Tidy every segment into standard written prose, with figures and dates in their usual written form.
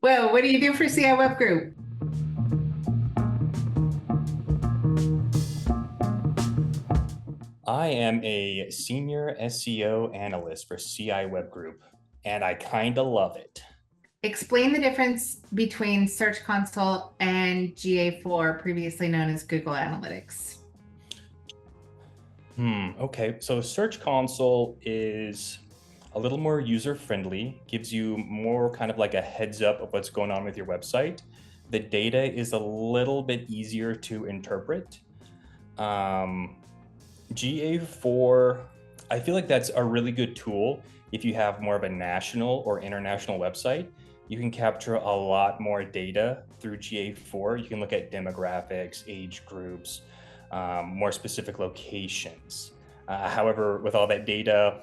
Well, what do you do for CI Web Group? I am a senior SEO analyst for CI Web Group, and I kind of love it. Explain the difference between Search Console and GA4, previously known as Google Analytics. Okay, so Search Console is a little more user-friendly, gives you more kind of like a heads up of what's going on with your website. The data is a little bit easier to interpret. GA4, I feel like that's a really good tool if you have more of a national or international website. You can capture a lot more data through GA4. You can look at demographics, age groups, more specific locations. However, with all that data,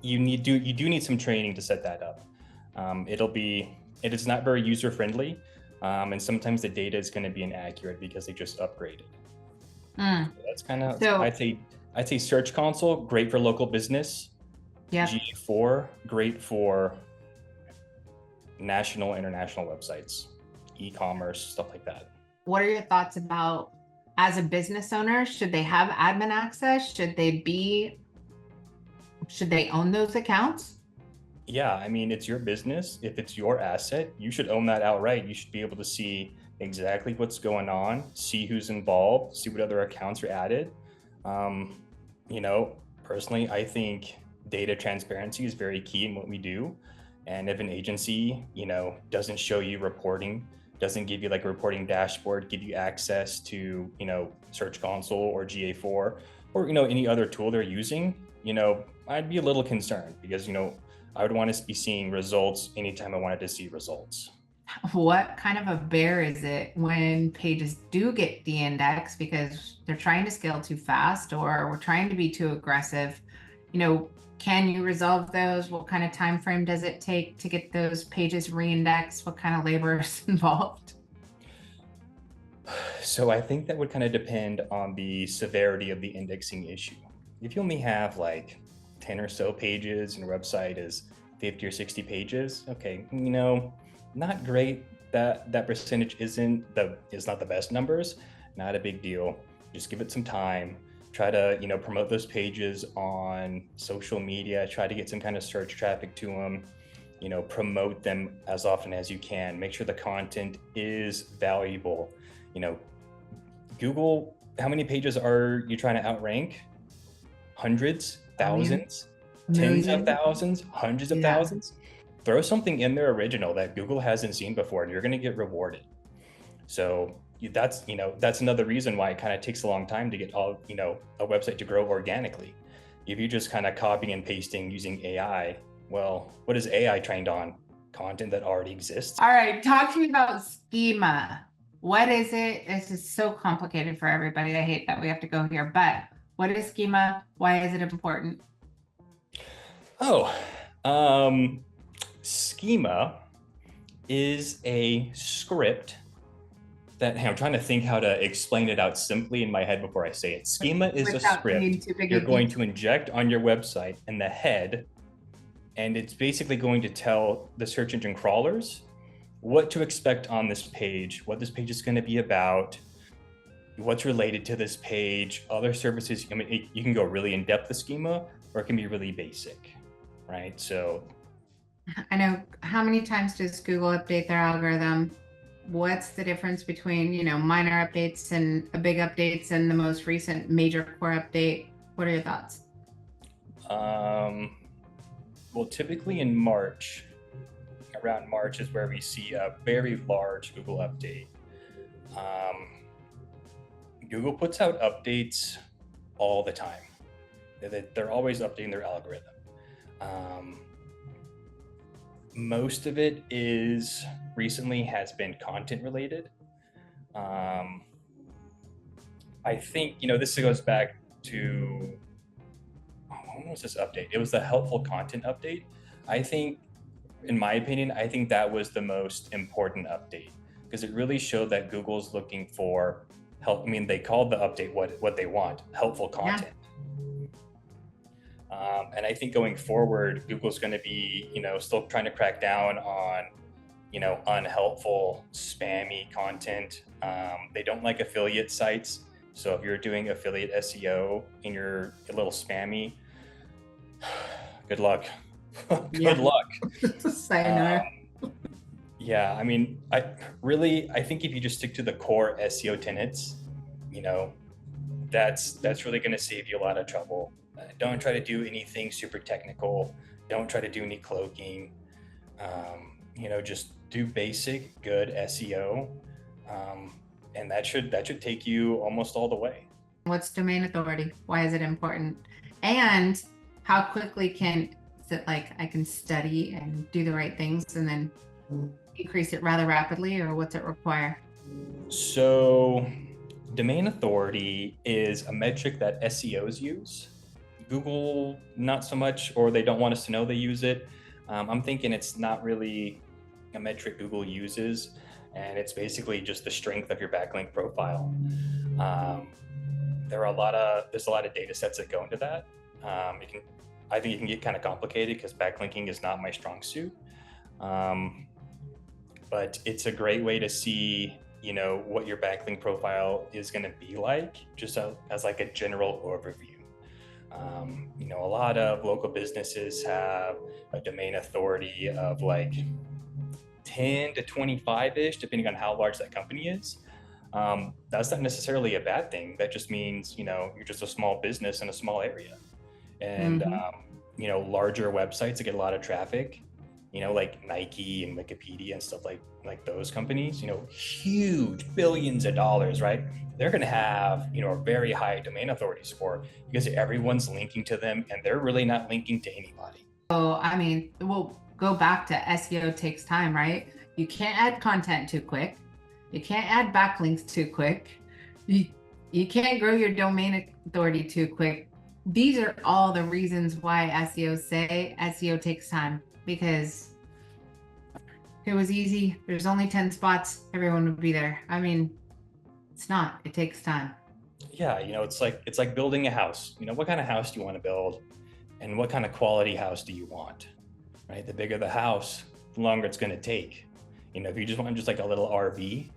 you do need some training to set that up. It is not very user friendly, and sometimes the data is going to be inaccurate because they just upgraded. So that's kind of I'd say Search Console great for local business. Yeah. GA4 great for national, international websites, e-commerce, stuff like that. What are your thoughts about, as a business owner, should they have admin access? Should they own those accounts? Yeah, I mean, it's your business. If it's your asset, you should own that outright. You should be able to see exactly what's going on, see who's involved, see what other accounts are added. Personally, I think data transparency is very key in what we do. And if an agency, doesn't show you reporting, doesn't give you like a reporting dashboard, give you access to, Search Console or GA4 or, any other tool they're using, I'd be a little concerned because, I would want to be seeing results anytime I wanted to see results. What kind of a bear is it when pages do get de-indexed because they're trying to scale too fast or we're trying to be too aggressive? Can you resolve those? What kind of time frame does it take to get those pages re-indexed? What kind of labor is involved? So I think that would kind of depend on the severity of the indexing issue. If you only have like 10 or so pages and your website is 50 or 60 pages, okay, not great. That percentage is not the best numbers, not a big deal. Just give it some time. Try to, promote those pages on social media, try to get some kind of search traffic to them, promote them as often as you can. Make sure the content is valuable. Google, how many pages are you trying to outrank? Hundreds, thousands, tens of thousands, hundreds of thousands? Throw something in there original that Google hasn't seen before and you're going to get rewarded. So that's another reason why it kind of takes a long time to get a website to grow organically. If you just kind of copying and pasting using AI, well, what is AI trained on? Content that already exists. All right, talk to me about schema. What is it? This is so complicated for everybody. I hate that we have to go here, but what is schema? Why is it important? Schema is a script that I'm trying to think how to explain it out simply in my head before I say it. Schema is a script you're going to inject on your website in the head, and it's basically going to tell the search engine crawlers what to expect on this page, what this page is going to be about, what's related to this page, other services. I mean, you can go really in depth with schema, or it can be really basic, right? So I know, how many times does Google update their algorithm? What's the difference between, minor updates and big updates and the most recent major core update? What are your thoughts? Well, typically in March, around March is where we see a very large Google update. Google puts out updates all the time. They're always updating their algorithm. Most of it recently has been content related. I think, this goes back to, when was this update? It was the helpful content update. I think, in my opinion, I think that was the most important update because it really showed that Google's looking for help. I mean, they called the update what they want, helpful content. Yeah. And I think going forward, Google's going to be, still trying to crack down on unhelpful, spammy content. They don't like affiliate sites. So if you're doing affiliate SEO and you're a little spammy, good luck. Good luck. Sayonara. Yeah, I mean, I think if you just stick to the core SEO tenets, that's really going to save you a lot of trouble. Don't try to do anything super technical. Don't try to do any cloaking. Just do basic good SEO, and that should take you almost all the way. What's domain authority? Why is it important? And how quickly is it like I can study and do the right things and then increase it rather rapidly, or what's it require? So domain authority is a metric that SEOs use. Google, not so much, or they don't want us to know they use it. I'm thinking it's not really a metric Google uses, and it's basically just the strength of your backlink profile. There's a lot of data sets that go into that. I think it can get kind of complicated because backlinking is not my strong suit. But it's a great way to see, what your backlink profile is going to be like, just as like a general overview. A lot of local businesses have a domain authority of like 10 to 25-ish, depending on how large that company is. That's not necessarily a bad thing. That just means, you're just a small business in a small area. And, larger websites that get a lot of traffic, like Nike and Wikipedia and stuff like those companies, huge billions of dollars, right? They're going to have, a very high domain authority score because everyone's linking to them and they're really not linking to anybody. So, I mean, we'll go back to SEO takes time, right? You can't add content too quick. You can't add backlinks too quick. You can't grow your domain authority too quick. These are all the reasons why SEOs say SEO takes time, because if it was easy, there's only 10 spots, everyone would be there. I mean, it's not, it takes time. Yeah, it's like building a house. What kind of house do you want to build and what kind of quality house do you want? Right? The bigger the house, the longer it's going to take. If you just want just like a little RV,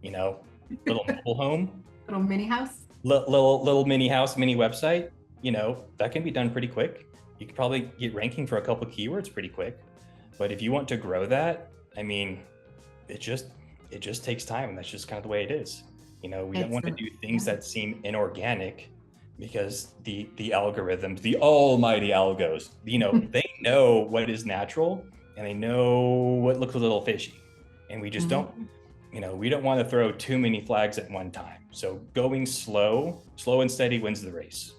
little mobile home, Little mini house. little mini house, mini website, that can be done pretty quick. You could probably get ranking for a couple of keywords pretty quick. But if you want to grow that, I mean, it just takes time, and that's just kind of the way it is. We don't want to do things that seem inorganic because the algorithms, the almighty algos, they know what is natural and they know what looks a little fishy. And we just don't, we don't want to throw too many flags at one time. So going slow and steady wins the race.